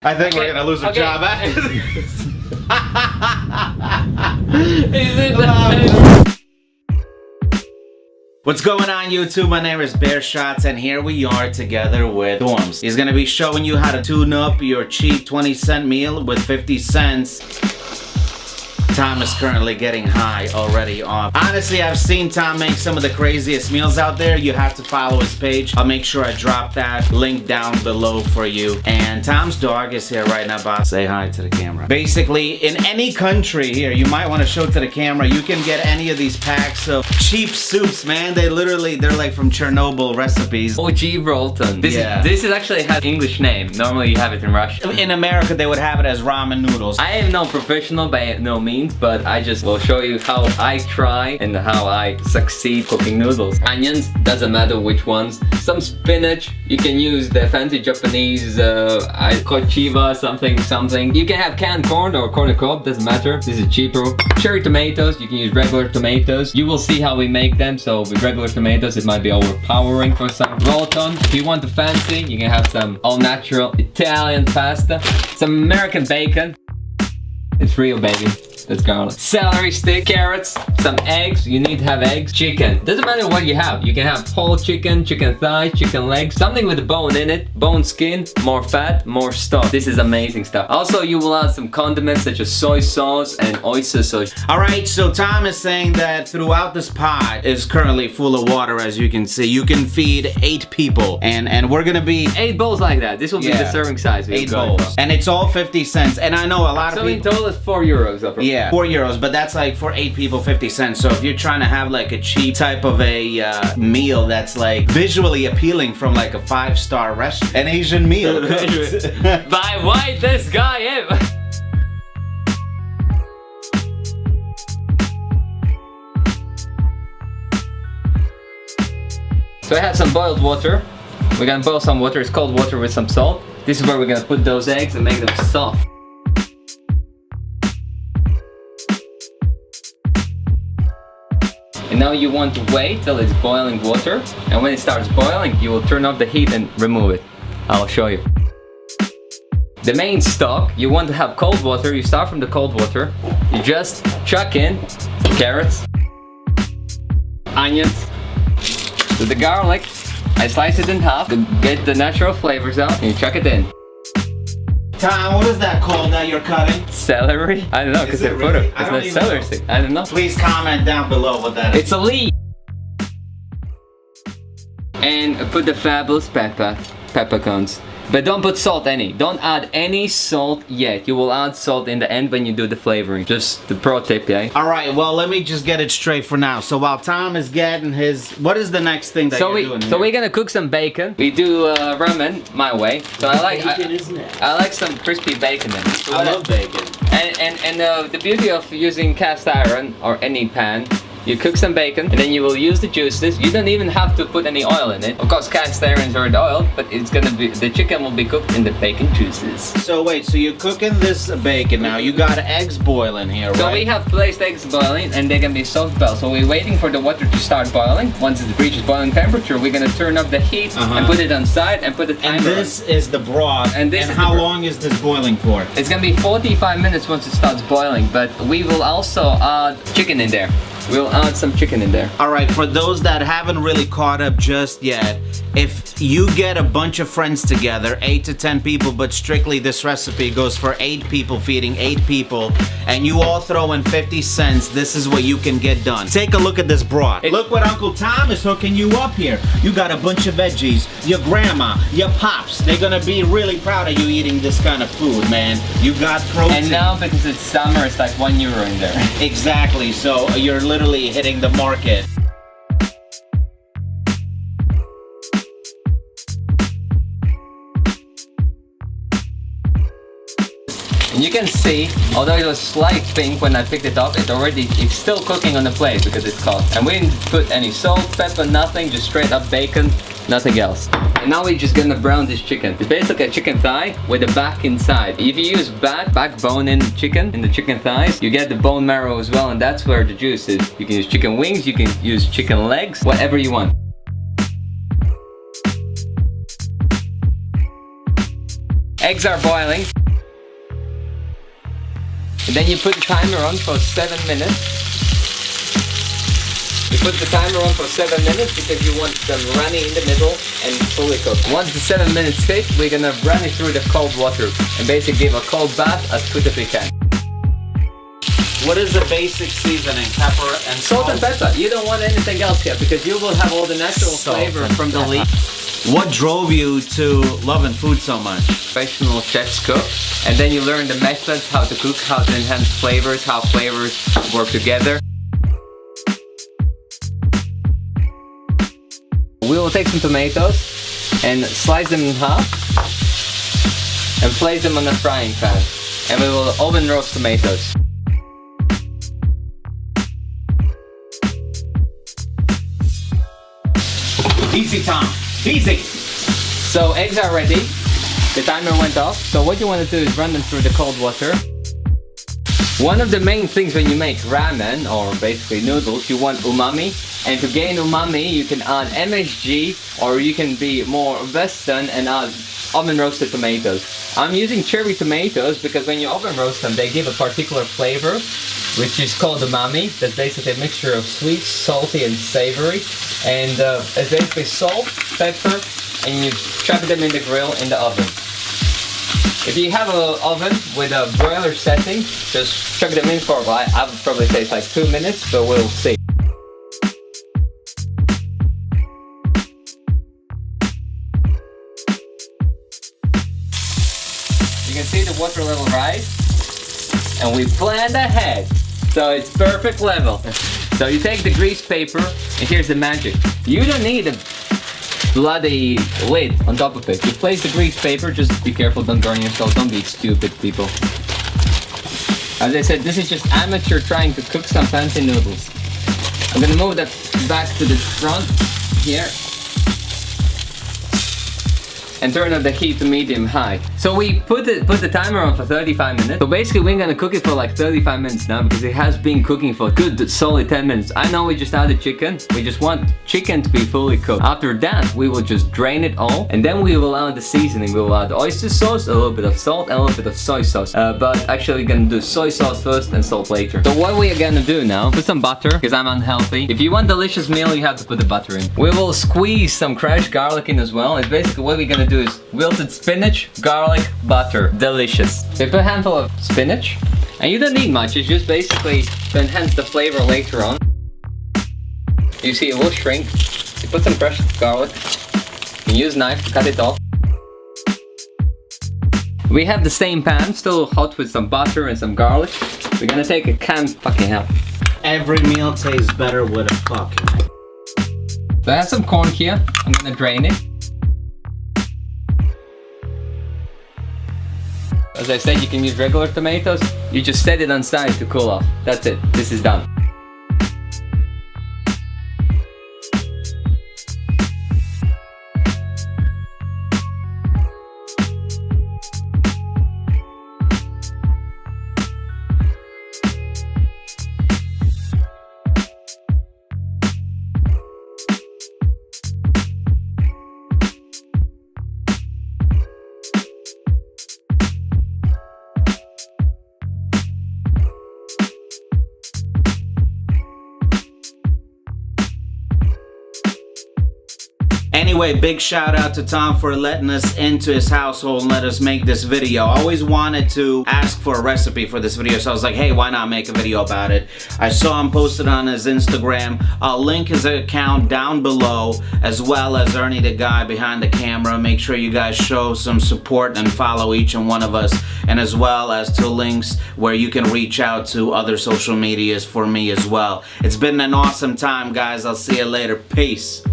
I think we're gonna lose our job. What's going on YouTube? My name is Bear Shots and here we are together with Dorms. He's gonna be showing you how to tune up your cheap 20-cent meal with 50 cents. Tom is currently getting high already off. Honestly, I've seen Tom make some of the craziest meals out there. You have to follow his page. I'll make sure I drop that link down below for you. And Tom's dog is here right now, boss. Say hi to the camera. Basically, in any country here, you might want to show to the camera, you can get any of these packs of cheap soups, man. They're like from Chernobyl recipes. OG Rolton. This is actually has an English name. Normally you have it in Russian. In America, they would have it as ramen noodles. I am no professional by no means, but I just will show you how I try and how I succeed cooking noodles. Onions, doesn't matter which ones. Some spinach, you can use the fancy Japanese kochiba, something. You can have canned corn or corn on the cob, doesn't matter. This is cheaper. Cherry tomatoes, you can use regular tomatoes. You will see how we make them, so with regular tomatoes it might be overpowering for some. Rolton, if you want the fancy, you can have some all-natural Italian pasta. Some American bacon. It's real, baby. That's garlic. Celery stick, carrots, some eggs. You need to have eggs. Chicken. Doesn't matter what you have. You can have whole chicken, chicken thighs, chicken legs, something with a bone in it. Bone skin, more fat, more stuff. This is amazing stuff. Also, you will add some condiments such as soy sauce and oyster sauce. Alright, so Tom is saying that throughout this pot is currently full of water, as you can see. You can feed 8 people. And we're gonna be 8 bowls like that. This will be the serving size. 8 bowls. And it's all 50 cents. And I know a lot of people. So in total it's €4. Yeah, €4, but that's like for 8 people, 50 cents. So if you're trying to have like a cheap type of a meal that's like visually appealing from like a 5-star restaurant, an Asian meal. By why this guy in? So I have some boiled water. We're gonna boil some water. It's cold water with some salt. This is where we're gonna put those eggs and make them soft. And now you want to wait till it's boiling water, and when it starts boiling you will turn off the heat and remove it. I'll show you. The main stock, you want to have cold water. You start from the cold water. You just chuck in carrots, onions, the garlic. I slice it in half to get the natural flavors out, and you chuck it in. Tom, what is that called that you're cutting? Celery? I don't know, because it's really? It's not celery stick. I don't know. Please comment down below what that is. It's a leaf. And put the fabulous peppercorns. But don't put salt any. Don't add any salt yet. You will add salt in the end when you do the flavoring. Just the pro tip, yeah? Alright, well let me just get it straight for now. So while Tom is getting his... What is the next thing that you're doing here? So we're gonna cook some bacon. We do ramen my way. So I like some crispy bacon in it. So I love bacon. And the beauty of using cast iron or any pan, you cook some bacon and then you will use the juices. You don't even have to put any oil in it. Of course, cast iron's already oiled, but it's gonna be, the chicken will be cooked in the bacon juices. So wait, so you're cooking this bacon now. You got eggs boiling here, right? So we have placed eggs boiling and they're gonna be soft boiled. So we're waiting for the water to start boiling. Once it reaches boiling temperature, we're gonna turn up the heat and put it on side and put the timer. And this is the broth. And how long is this boiling for? It's gonna be 45 minutes once it starts boiling, but we will also add chicken in there. We'll add some chicken in there. Alright, for those that haven't really caught up just yet, if you get a bunch of friends together, 8 to 10 people, but strictly this recipe goes for 8 people, feeding 8 people, and you all throw in 50 cents, this is what you can get done. Take a look at this broth. Look what Uncle Tom is hooking you up here. You got a bunch of veggies, your grandma, your pops, they're gonna be really proud of you eating this kind of food, man. You got protein. And now because it's summer, it's like €1 in there. Exactly, so you're literally hitting the market. And you can see, although it was slight pink when I picked it up, it's still cooking on the plate because it's cooked. And we didn't put any salt, pepper, nothing, just straight up bacon, nothing else. And now we're just gonna brown this chicken. It's basically a chicken thigh with the back inside. If you use backbone in the chicken thighs, you get the bone marrow as well, and that's where the juice is. You can use chicken wings, you can use chicken legs, whatever you want. Eggs are boiling. And then you put the timer on for 7 minutes. You put the timer on for 7 minutes because you want them runny in the middle and fully cooked. Once the 7 minutes hit, we're gonna run it through the cold water and basically give a cold bath as quick as we can. What is the basic seasoning? Pepper and Salt and pepper. You don't want anything else here because you will have all the natural flavor from the leaf. What drove you to loving food so much? Professional chefs cook, and then you learn the methods, how to cook, how to enhance flavors, how flavors work together. We will take some tomatoes and slice them in half and place them on a frying pan, and we will oven roast tomatoes. Easy, Tom. Easy. So eggs are ready. The timer went off. So what you want to do is run them through the cold water. One of the main things when you make ramen, or basically noodles, you want umami. And to gain umami, you can add MSG, or you can be more Western and add oven roasted tomatoes. I'm using cherry tomatoes because when you oven roast them, they give a particular flavor, which is called umami. That's basically a mixture of sweet, salty, and savory. And it's basically salt, pepper, and you chuck them in the grill in the oven. If you have an oven with a broiler setting, just chuck them in for a while. I would probably say it's like 2 minutes, but we'll see. You can see the water level rise, and we planned ahead, so it's perfect level. So you take the grease paper, and here's the magic. You don't need a bloody lid on top of it. You place the grease paper, just be careful, don't burn yourself, don't be stupid, people. As I said, this is just amateur trying to cook some fancy noodles. I'm gonna move that back to the front here and turn up the heat to medium high. So we put the timer on for 35 minutes. So basically we're gonna cook it for like 35 minutes now because it has been cooking for a good solid 10 minutes. I know we just added chicken. We just want chicken to be fully cooked. After that, we will just drain it all and then we will add the seasoning. We will add oyster sauce, a little bit of salt, and a little bit of soy sauce. But actually we're gonna do soy sauce first and salt later. So what we are gonna do now, put some butter because I'm unhealthy. If you want delicious meal, you have to put the butter in. We will squeeze some crushed garlic in as well. It's basically what we're gonna do is wilted spinach, garlic, butter. Delicious. So you put a handful of spinach, and you don't need much, it's just basically to enhance the flavor later on. You see it will shrink. You put some crushed garlic, you use a knife to cut it off. We have the same pan, still hot with some butter and some garlic. We're gonna take a can, fucking hell. Every meal tastes better with a fucking. So I have some corn here, I'm gonna drain it. As I said, you can use regular tomatoes. You just set it on side to cool off. That's it. This is done. Anyway, big shout out to Tom for letting us into his household and let us make this video. I always wanted to ask for a recipe for this video, so I was like, hey, why not make a video about it? I saw him posted on his Instagram. I'll link his account down below, as well as Erny, the guy behind the camera. Make sure you guys show some support and follow each and one of us, and as well as 2 links where you can reach out to other social medias for me as well. It's been an awesome time, guys. I'll see you later. Peace.